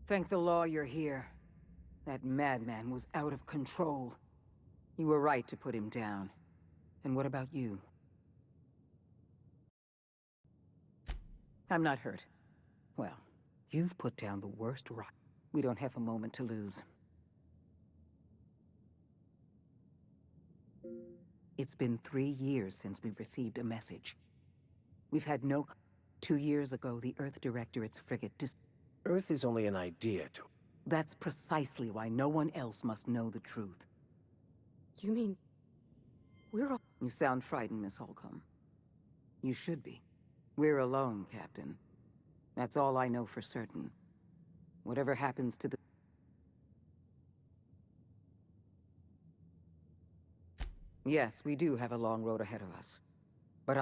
Thank the law you're here. That madman was out of control. You were right to put him down. And what about you? I'm not hurt. Well, you've put down the worst rock. We don't have a moment to lose. It's been 3 years since we've received a message. We've had no... 2 years ago, the Earth Directorate's frigate Earth is only an idea to... That's precisely why no one else must know the truth. You mean... we're all... You sound frightened, Miss Holcomb. You should be. We're alone, Captain. That's all I know for certain. Whatever happens to the... Yes, we do have a long road ahead of us. But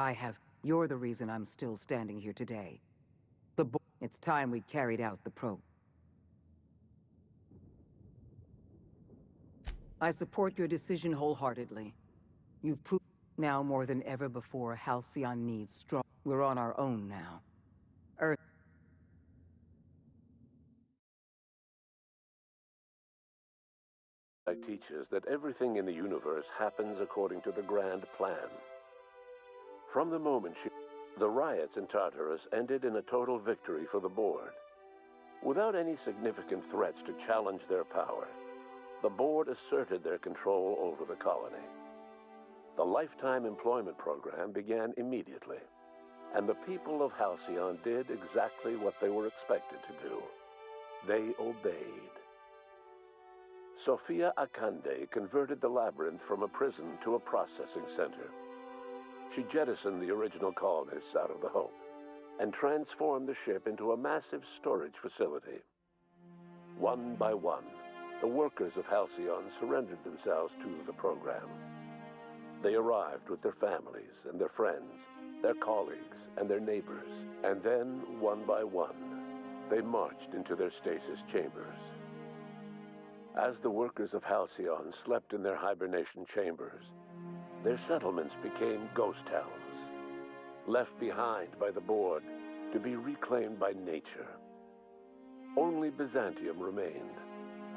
You're the reason I'm still standing here today. It's time we carried out the probe. I support your decision wholeheartedly. You've proved now more than ever before Halcyon needs strong... We're on our own now. Earth... teaches that everything in the universe happens according to the grand plan. From the moment the riots in Tartarus ended in a total victory for the Board. Without any significant threats to challenge their power, the Board asserted their control over the colony. The Lifetime Employment Program began immediately, and the people of Halcyon did exactly what they were expected to do. They obeyed. Sophia Akande converted the labyrinth from a prison to a processing center. She jettisoned the original colonists out of the Hope and transformed the ship into a massive storage facility. One by one, the workers of Halcyon surrendered themselves to the program. They arrived with their families and their friends, their colleagues and their neighbors, and then, one by one, they marched into their stasis chambers. As the workers of Halcyon slept in their hibernation chambers, their settlements became ghost towns, left behind by the Board to be reclaimed by nature. Only Byzantium remained,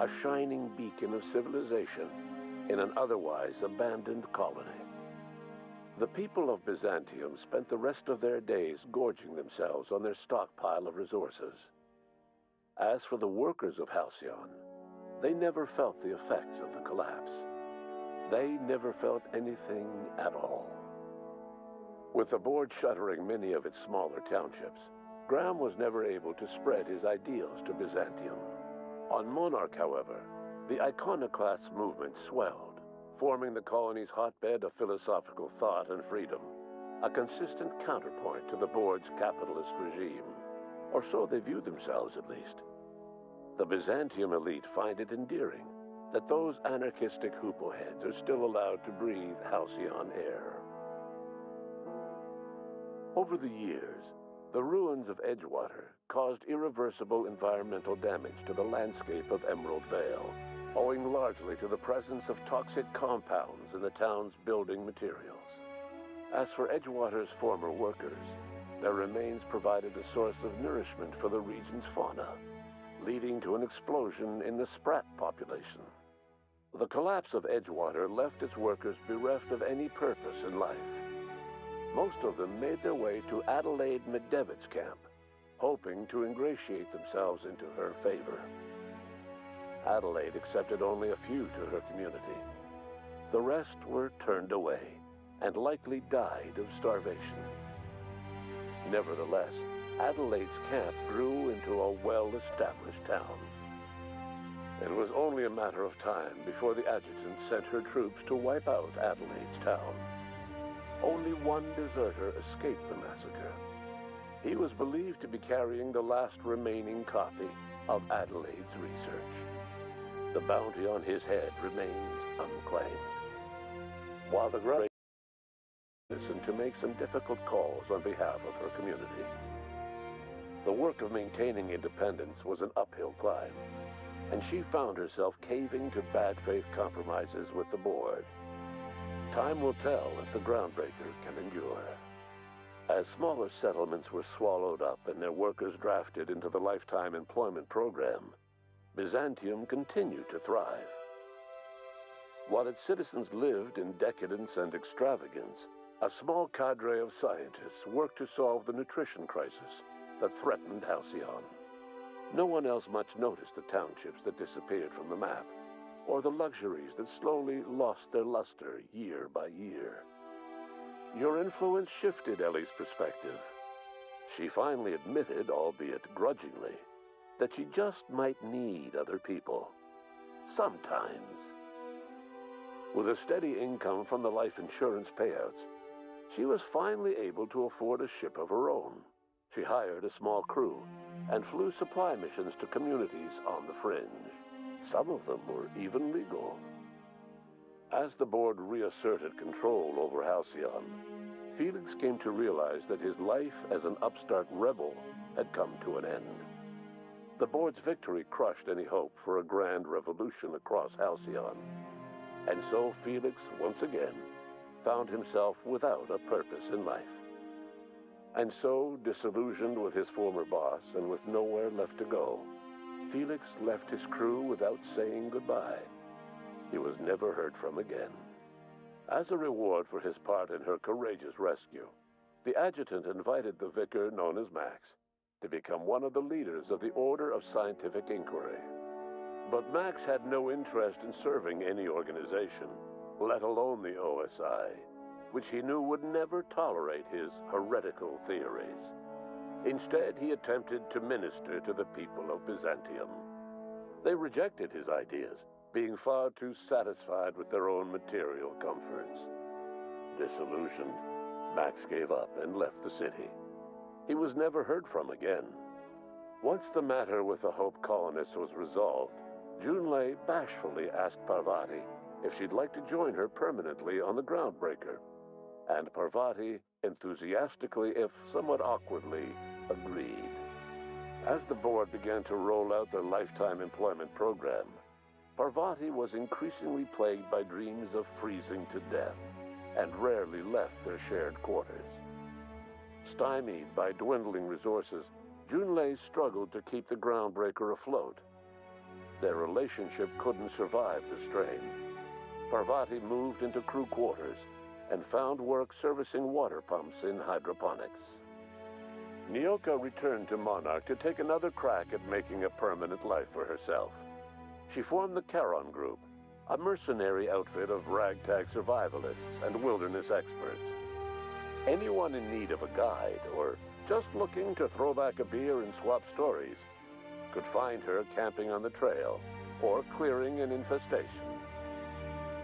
a shining beacon of civilization in an otherwise abandoned colony. The people of Byzantium spent the rest of their days gorging themselves on their stockpile of resources. As for the workers of Halcyon, they never felt the effects of the collapse. They never felt anything at all. With the Board shuttering many of its smaller townships, Graham was never able to spread his ideals to Byzantium. On Monarch, however, the iconoclast movement swelled, forming the colony's hotbed of philosophical thought and freedom, a consistent counterpoint to the Board's capitalist regime, or so they viewed themselves at least. The Byzantium elite find it endearing that those anarchistic hoopleheads are still allowed to breathe Halcyon air. Over the years, the ruins of Edgewater caused irreversible environmental damage to the landscape of Emerald Vale, owing largely to the presence of toxic compounds in the town's building materials. As for Edgewater's former workers, their remains provided a source of nourishment for the region's fauna, leading to an explosion in the sprat population. The collapse of Edgewater left its workers bereft of any purpose in life. Most of them made their way to Adelaide Medevitt's camp, hoping to ingratiate themselves into her favor. Adelaide accepted only a few to her community. The rest were turned away and likely died of starvation. Nevertheless, Adelaide's camp grew into a well-established town. It was only a matter of time before the adjutant sent her troops to wipe out Adelaide's town. Only one deserter escaped the massacre. He was believed to be carrying the last remaining copy of Adelaide's research. The bounty on his head remains unclaimed. While the ground listened to make some difficult calls on behalf of her community. The work of maintaining independence was an uphill climb, and she found herself caving to bad faith compromises with the Board. Time will tell if the Groundbreaker can endure. As smaller settlements were swallowed up and their workers drafted into the lifetime employment program, Byzantium continued to thrive. While its citizens lived in decadence and extravagance, a small cadre of scientists worked to solve the nutrition crisis that threatened Halcyon. No one else much noticed the townships that disappeared from the map, or the luxuries that slowly lost their luster year by year. Your influence shifted Ellie's perspective. She finally admitted, albeit grudgingly, that she just might need other people. Sometimes. With a steady income from the life insurance payouts, she was finally able to afford a ship of her own. She hired a small crew and flew supply missions to communities on the fringe. Some of them were even legal. As the board reasserted control over Halcyon, Felix came to realize that his life as an upstart rebel had come to an end. The board's victory crushed any hope for a grand revolution across Halcyon. And so Felix, once again, found himself without a purpose in life. And so, disillusioned with his former boss and with nowhere left to go, Felix left his crew without saying goodbye. He was never heard from again. As a reward for his part in her courageous rescue, the adjutant invited the vicar known as Max to become one of the leaders of the Order of Scientific Inquiry. But Max had no interest in serving any organization, let alone the OSI, which he knew would never tolerate his heretical theories. Instead, he attempted to minister to the people of Byzantium. They rejected his ideas, being far too satisfied with their own material comforts. Disillusioned, Max gave up and left the city. He was never heard from again. Once the matter with the Hope colonists was resolved, Junlei bashfully asked Parvati if she'd like to join her permanently on the Groundbreaker, and Parvati enthusiastically, if somewhat awkwardly, agreed. As the board began to roll out their lifetime employment program, Parvati was increasingly plagued by dreams of freezing to death, and rarely left their shared quarters. Stymied by dwindling resources, Junlei struggled to keep the Groundbreaker afloat. Their relationship couldn't survive the strain. Parvati moved into crew quarters and found work servicing water pumps in hydroponics. Nyoka returned to Monarch to take another crack at making a permanent life for herself. She formed the Charon Group, a mercenary outfit of ragtag survivalists and wilderness experts. Anyone in need of a guide or just looking to throw back a beer and swap stories could find her camping on the trail or clearing an infestation.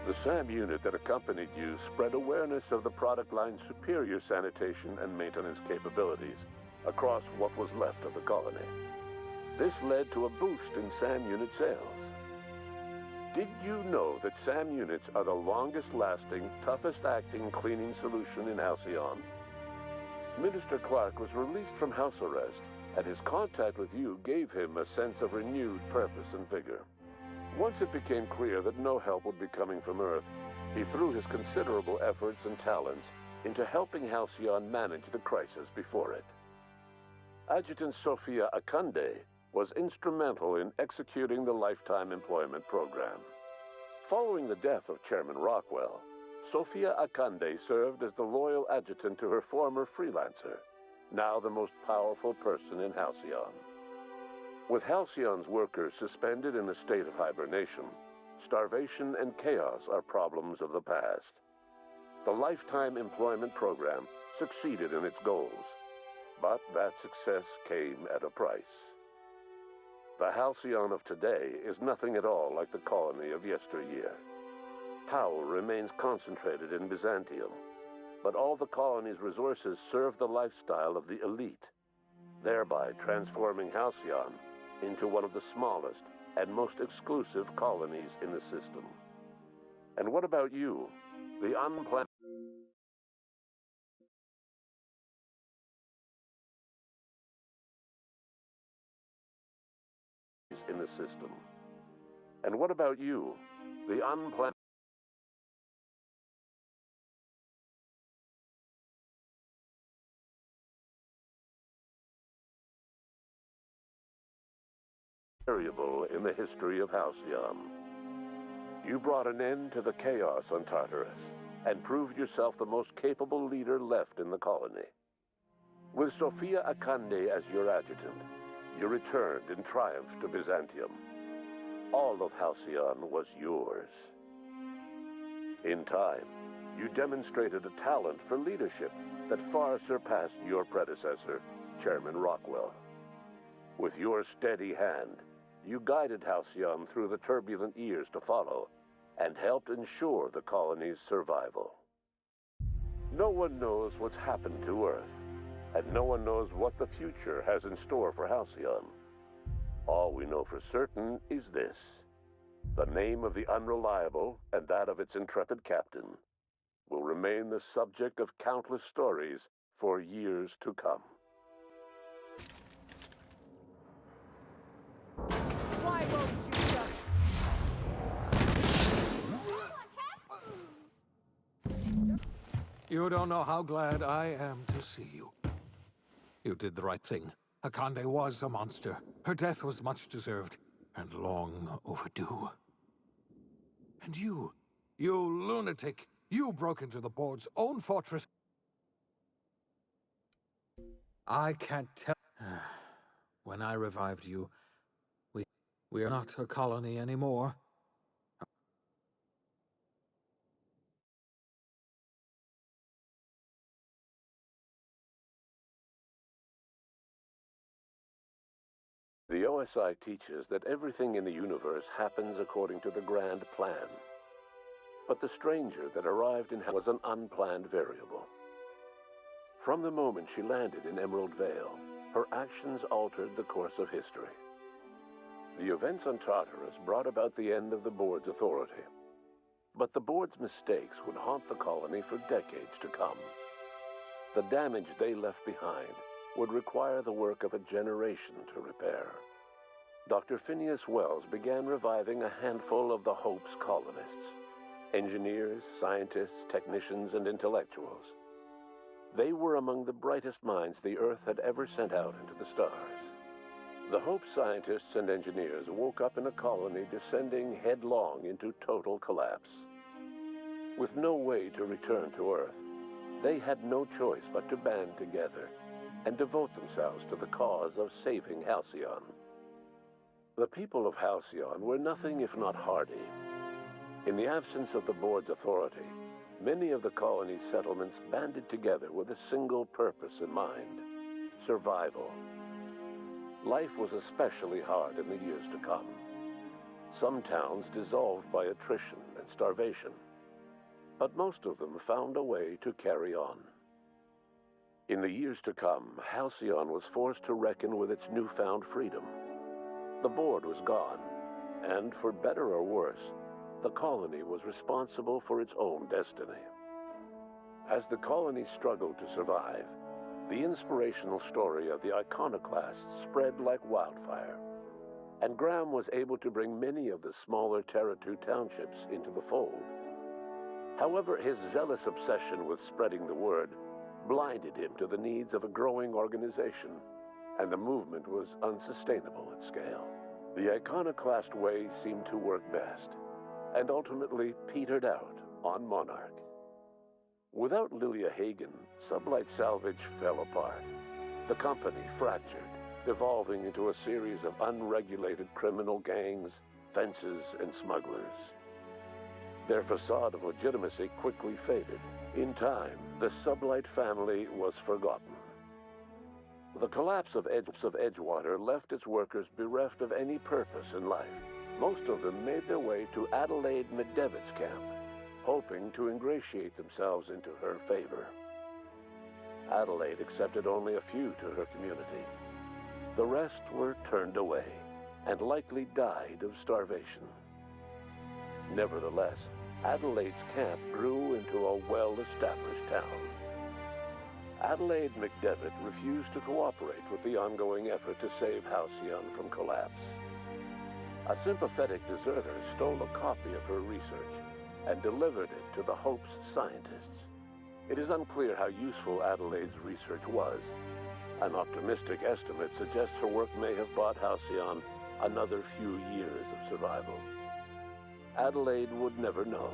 The SAM unit that accompanied you spread awareness of the product line's superior sanitation and maintenance capabilities across what was left of the colony. This led to a boost in SAM unit sales. Did you know that SAM units are the longest-lasting, toughest-acting cleaning solution in Halcyon? Minister Clark was released from house arrest, and his contact with you gave him a sense of renewed purpose and vigor. Once it became clear that no help would be coming from Earth, he threw his considerable efforts and talents into helping Halcyon manage the crisis before it. Adjutant Sophia Akande was instrumental in executing the Lifetime Employment Program. Following the death of Chairman Rockwell, Sophia Akande served as the loyal adjutant to her former freelancer, now the most powerful person in Halcyon. With Halcyon's workers suspended in a state of hibernation, starvation and chaos are problems of the past. The Lifetime Employment Program succeeded in its goals, but that success came at a price. The Halcyon of today is nothing at all like the colony of yesteryear. Power remains concentrated in Byzantium, but all the colony's resources serve the lifestyle of the elite, thereby transforming Halcyon into one of the smallest and most exclusive colonies in the system. And what about you, the unplanned in the system? And what about you, the unplanned variable in the history of Halcyon. You brought an end to the chaos on Tartarus and proved yourself the most capable leader left in the colony. With Sophia Akande as your adjutant, you returned in triumph to Byzantium. All of Halcyon was yours. In time, you demonstrated a talent for leadership that far surpassed your predecessor, Chairman Rockwell. With your steady hand, you guided Halcyon through the turbulent years to follow and helped ensure the colony's survival. No one knows what's happened to Earth, and no one knows what the future has in store for Halcyon. All we know for certain is this: the name of the Unreliable and that of its intrepid captain will remain the subject of countless stories for years to come. Why won't you just... You don't know how glad I am to see you. You did the right thing. Akande was a monster. Her death was much deserved, and long overdue. And you lunatic, you broke into the board's own fortress. I can't tell. When I revived you, we are not a colony anymore. The OSI teaches that everything in the universe happens according to the grand plan. But the stranger that arrived in Hell was an unplanned variable. From the moment she landed in Emerald Vale, her actions altered the course of history. The events on Tartarus brought about the end of the board's authority. But the board's mistakes would haunt the colony for decades to come. The damage they left behind would require the work of a generation to repair. Dr. Phineas Wells began reviving a handful of the Hope's colonists: engineers, scientists, technicians, and intellectuals. They were among the brightest minds the Earth had ever sent out into the stars. The Hope scientists and engineers woke up in a colony descending headlong into total collapse. With no way to return to Earth, they had no choice but to band together and devote themselves to the cause of saving Halcyon. The people of Halcyon were nothing if not hardy. In the absence of the board's authority, many of the colony's settlements banded together with a single purpose in mind: survival. Life was especially hard in the years to come. Some towns dissolved by attrition and starvation, but most of them found a way to carry on. In the years to come, Halcyon was forced to reckon with its newfound freedom. The board was gone, and for better or worse, the colony was responsible for its own destiny. As the colony struggled to survive, the inspirational story of the iconoclasts spread like wildfire, and Graham was able to bring many of the smaller Terra-2 townships into the fold. However, his zealous obsession with spreading the word blinded him to the needs of a growing organization, and the movement was unsustainable at scale. The iconoclast way seemed to work best, and ultimately petered out on Monarch. Without Lilia Hagen, Sublight Salvage fell apart. The company fractured, devolving into a series of unregulated criminal gangs, fences, and smugglers. Their facade of legitimacy quickly faded. In time, the Sublight family was forgotten. The collapse of Edgewater left its workers bereft of any purpose in life. Most of them made their way to Adelaide McDevitt's camp, hoping to ingratiate themselves into her favor. Adelaide accepted only a few to her community. The rest were turned away, and likely died of starvation. Nevertheless, Adelaide's camp grew into a well-established town. Adelaide McDevitt refused to cooperate with the ongoing effort to save Halcyon from collapse. A sympathetic deserter stole a copy of her research and delivered it to the Hope's scientists. It is unclear how useful Adelaide's research was. An optimistic estimate suggests her work may have bought Halcyon another few years of survival. Adelaide would never know.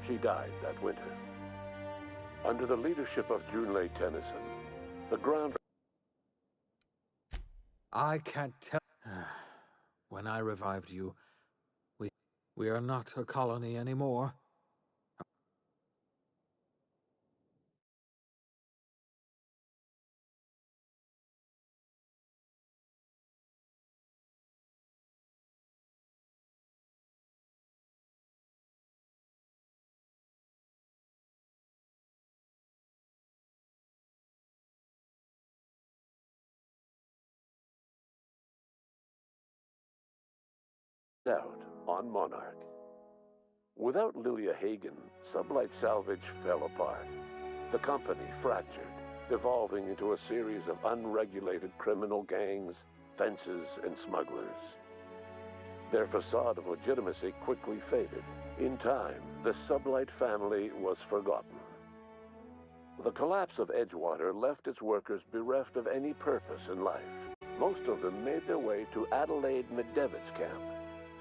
She died that winter. Under the leadership of Junlei Tennyson, the ground... I can't tell. When I revived you, we are not a colony anymore. out on Monarch. Without Lilia Hagen, Sublight Salvage fell apart. The company fractured, devolving into a series of unregulated criminal gangs, fences, and smugglers. Their facade of legitimacy quickly faded. In time, the Sublight family was forgotten. The collapse of Edgewater left its workers bereft of any purpose in life. Most of them made their way to Adelaide McDevitt's camp,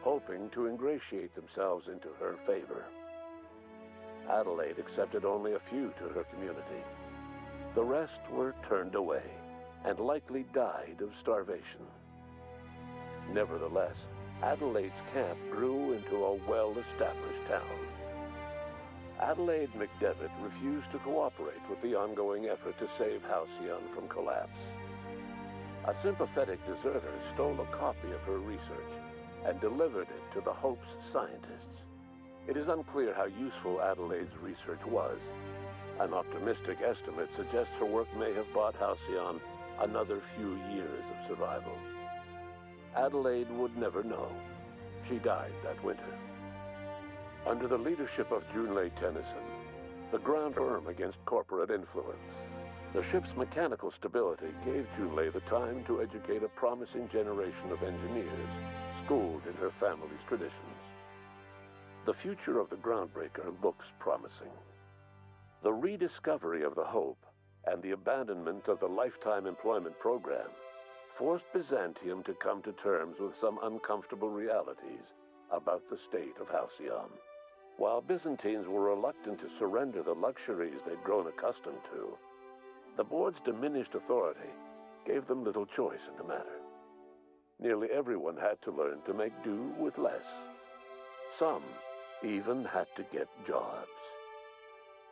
hoping to ingratiate themselves into her favor. Adelaide accepted only a few to her community. The rest were turned away and likely died of starvation. Nevertheless, Adelaide's camp grew into a well-established town. Adelaide McDevitt refused to cooperate with the ongoing effort to save Halcyon from collapse. A sympathetic deserter stole a copy of her research and delivered it to the Hope's scientists. It is unclear how useful Adelaide's research was. An optimistic estimate suggests her work may have bought Halcyon another few years of survival. Adelaide would never know. She died that winter. Under the leadership of Junlei Tennyson, the ground firm against corporate influence. The ship's mechanical stability gave Junlei the time to educate a promising generation of engineers, schooled in her family's traditions. The future of the Groundbreaker looks promising. The rediscovery of the Hope and the abandonment of the lifetime employment program forced Byzantium to come to terms with some uncomfortable realities about the state of Halcyon. While Byzantines were reluctant to surrender the luxuries they'd grown accustomed to, the board's diminished authority gave them little choice in the matter. Nearly everyone had to learn to make do with less. Some even had to get jobs.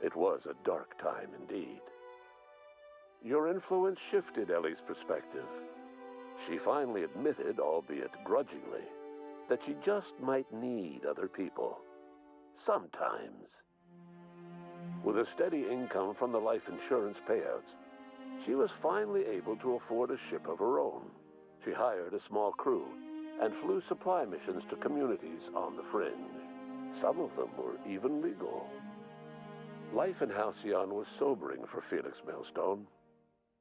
It was a dark time indeed. Your influence shifted Ellie's perspective. She finally admitted, albeit grudgingly, that she just might need other people. Sometimes. With a steady income from the life insurance payouts, she was finally able to afford a ship of her own. She hired a small crew and flew supply missions to communities on the fringe. Some of them were even legal. Life in Halcyon was sobering for Felix Millstone.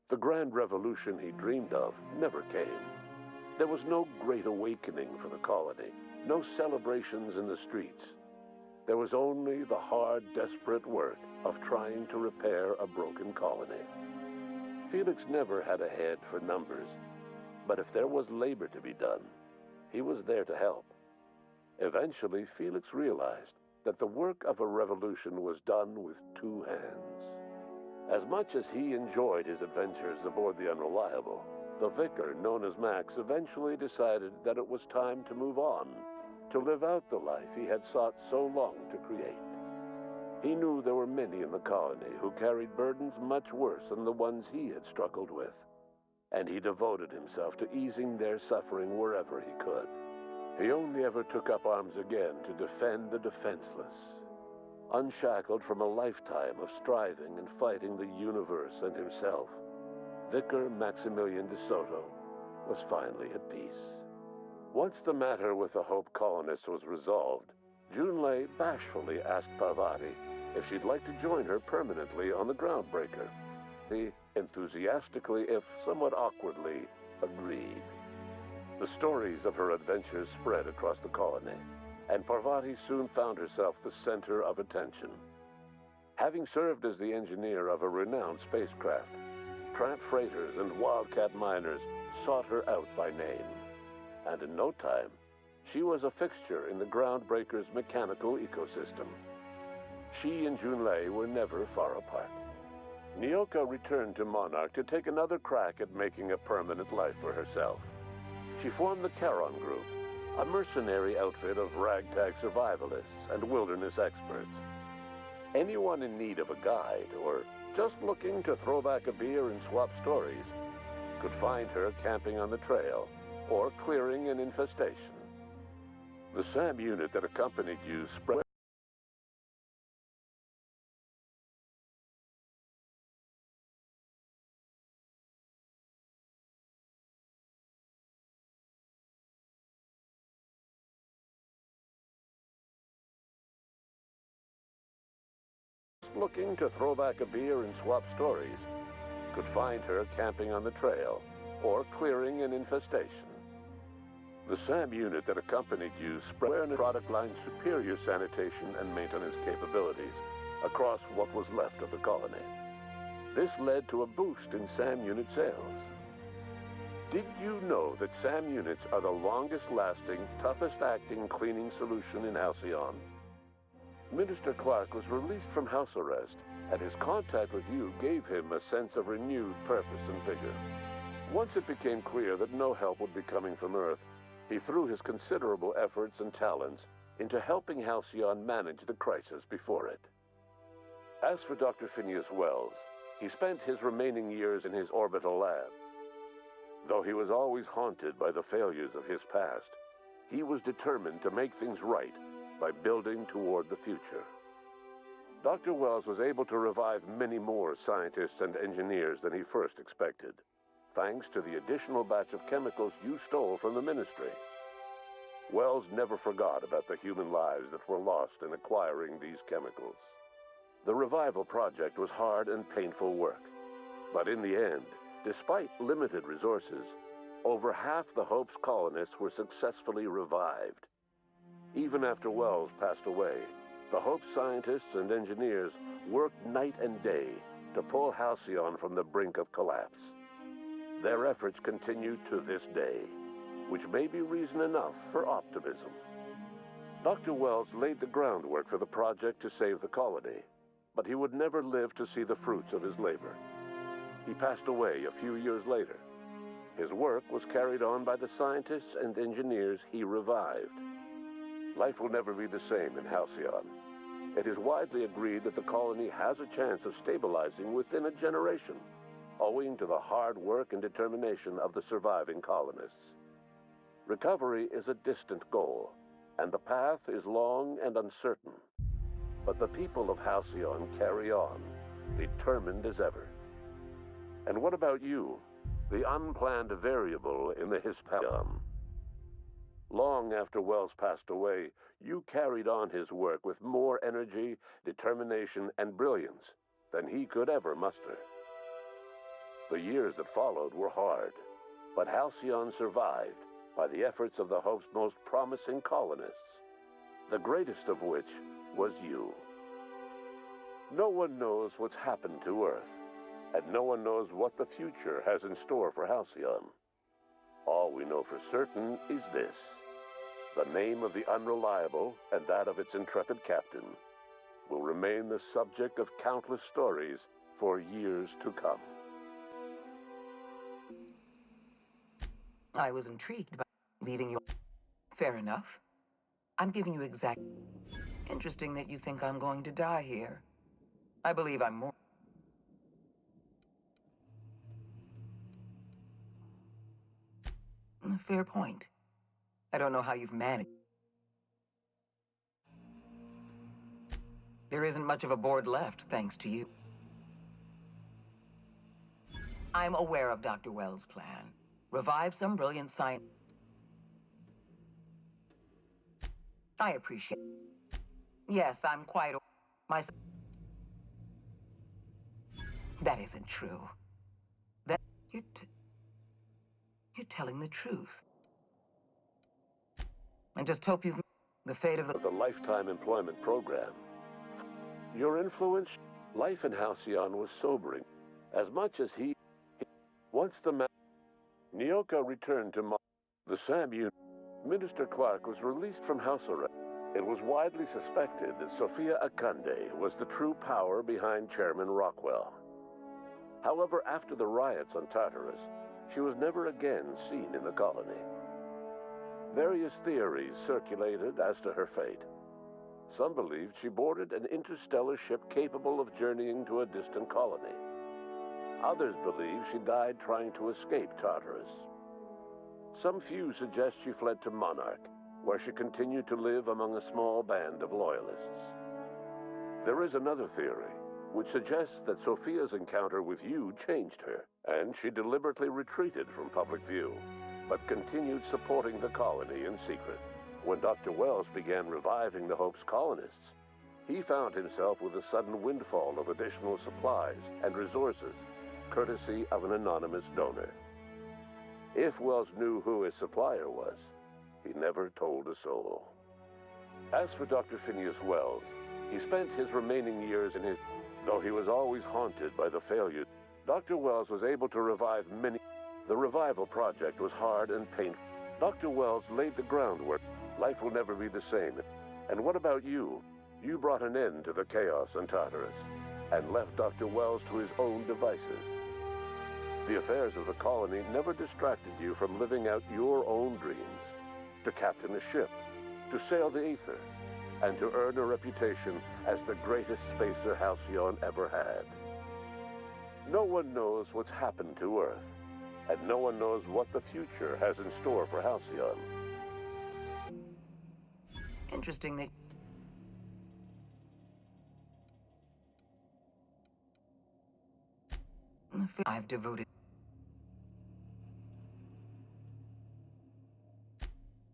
The grand revolution he dreamed of never came. There was no great awakening for the colony, no celebrations in the streets. There was only the hard, desperate work of trying to repair a broken colony. Felix never had a head for numbers, but if there was labor to be done, he was there to help. Eventually, Felix realized that the work of a revolution was done with two hands. As much as he enjoyed his adventures aboard the Unreliable, the vicar, known as Max, eventually decided that it was time to move on, to live out the life he had sought so long to create. He knew there were many in the colony who carried burdens much worse than the ones he had struggled with, and he devoted himself to easing their suffering wherever he could. He only ever took up arms again to defend the defenseless. Unshackled from a lifetime of striving and fighting the universe and himself, Vicar Maximilian de Soto was finally at peace. Once the matter with the Hope colonists was resolved, Junlei bashfully asked Parvati if she'd like to join her permanently on the Groundbreaker. He enthusiastically, if somewhat awkwardly, agreed. The stories of her adventures spread across the colony, and Parvati soon found herself the center of attention. Having served as the engineer of a renowned spacecraft, tramp freighters and wildcat miners sought her out by name. and in no time, she was a fixture in the Groundbreaker's mechanical ecosystem. She and Junlei were never far apart. Nyoka returned to Monarch to take another crack at making a permanent life for herself. She formed the Charon Group, a mercenary outfit of ragtag survivalists and wilderness experts. Anyone in need of a guide, or just looking to throw back a beer and swap stories, could find her camping on the trail or clearing an infestation. The SAM unit that accompanied you spread looking to throw back a beer and swap stories could find her camping on the trail or clearing an infestation. The SAM unit that accompanied you spread a product line's superior sanitation and maintenance capabilities across what was left of the colony. This led to a boost in SAM unit sales. Did you know that SAM units are the longest-lasting, toughest-acting cleaning solution in Halcyon? Minister Clark was released from house arrest, and his contact with you gave him a sense of renewed purpose and vigor. Once it became clear that no help would be coming from Earth, he threw his considerable efforts and talents into helping Halcyon manage the crisis before it. As for Dr. Phineas Wells, he spent his remaining years in his orbital lab. Though he was always haunted by the failures of his past, he was determined to make things right by building toward the future. Dr. Wells was able to revive many more scientists and engineers than he first expected, thanks to the additional batch of chemicals you stole from the Ministry. Wells never forgot about the human lives that were lost in acquiring these chemicals. The revival project was hard and painful work, but in the end, despite limited resources, over half the Hope's colonists were successfully revived. Even after Wells passed away, the Hope scientists and engineers worked night and day to pull Halcyon from the brink of collapse. Their efforts continue to this day, which may be reason enough for optimism. Dr. Wells laid the groundwork for the project to save the colony, but he would never live to see the fruits of his labor. He passed away a few years later. His work was carried on by the scientists and engineers he revived. Life will never be the same in Halcyon. It is widely agreed that the colony has a chance of stabilizing within a generation, owing to the hard work and determination of the surviving colonists. Recovery is a distant goal, and the path is long and uncertain. But the people of Halcyon carry on, determined as ever. And what about you, the unplanned variable in the Hispanium? Long after Wells passed away, you carried on his work with more energy, determination, and brilliance than he could ever muster. The years that followed were hard, but Halcyon survived by the efforts of the Hope's most promising colonists, the greatest of which was you. No one knows what's happened to Earth, and no one knows what the future has in store for Halcyon. All we know for certain is this: the name of the Unreliable and that of its intrepid captain will remain the subject of countless stories for years to come. I was intrigued by leaving you. Fair enough. I'm giving you exact... Interesting that you think I'm going to die here. I believe I'm more... Fair point. I don't know how you've managed. There isn't much of a board left, thanks to you. I'm aware of Dr. Wells' plan. Revive some brilliant science. I appreciate... Yes, I'm quite... My... That isn't true. That... You're telling the truth. I just hope you've... The fate of The Lifetime Employment Program. Your influence... Life in Halcyon was sobering, as much as he... Once the Nyoka returned to The SAMU, Minister Clark was released from house arrest. It was widely suspected that Sophia Akande was the true power behind Chairman Rockwell. However, after the riots on Tartarus, she was never again seen in the colony. Various theories circulated as to her fate. Some believed she boarded an interstellar ship capable of journeying to a distant colony. Others believe she died trying to escape Tartarus. Some few suggest she fled to Monarch, where she continued to live among a small band of loyalists. There is another theory, which suggests that Sophia's encounter with you changed her, and she deliberately retreated from public view, but continued supporting the colony in secret. When Dr. Wells began reviving the Hope's colonists, he found himself with a sudden windfall of additional supplies and resources, courtesy of an anonymous donor. If Wells knew who his supplier was, he never told a soul. As for Dr. Phineas Wells, he spent his remaining years in his... Though he was always haunted by the failure, Dr. Wells was able to revive many... The revival project was hard and painful. Dr. Wells laid the groundwork. Life will never be the same. And what about you? You brought an end to the chaos on Tartarus, and left Dr. Wells to his own devices. The affairs of the colony never distracted you from living out your own dreams, to captain a ship, to sail the ether, and to earn a reputation as the greatest spacer Halcyon ever had. No one knows what's happened to Earth, and no one knows what the future has in store for Halcyon. Interesting that... I've devoted...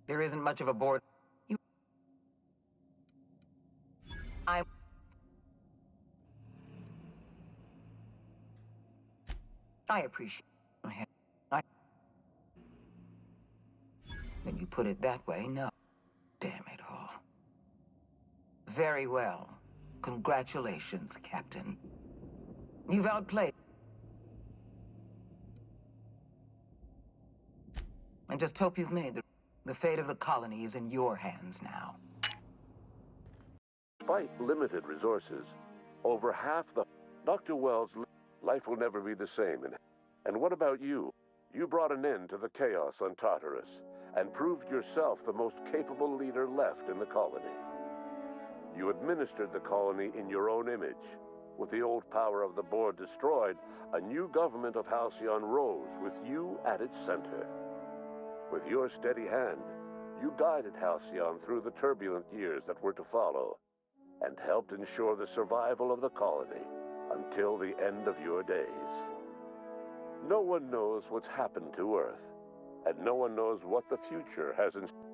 There isn't much of a board... I appreciate... When you put it that way, no. Damn it all. Very well. Congratulations, Captain. You've outplayed. And just hope you've made the fate of the colony is in your hands now. Despite limited resources, over half the... Dr. Wells, life will never be the same. And what about you? You brought an end to the chaos on Tartarus, and proved yourself the most capable leader left in the colony. You administered the colony in your own image. With the old power of the board destroyed, a new government of Halcyon rose with you at its center. With your steady hand, you guided Halcyon through the turbulent years that were to follow, and helped ensure the survival of the colony until the end of your days. No one knows what's happened to Earth, and no one knows what the future has in store.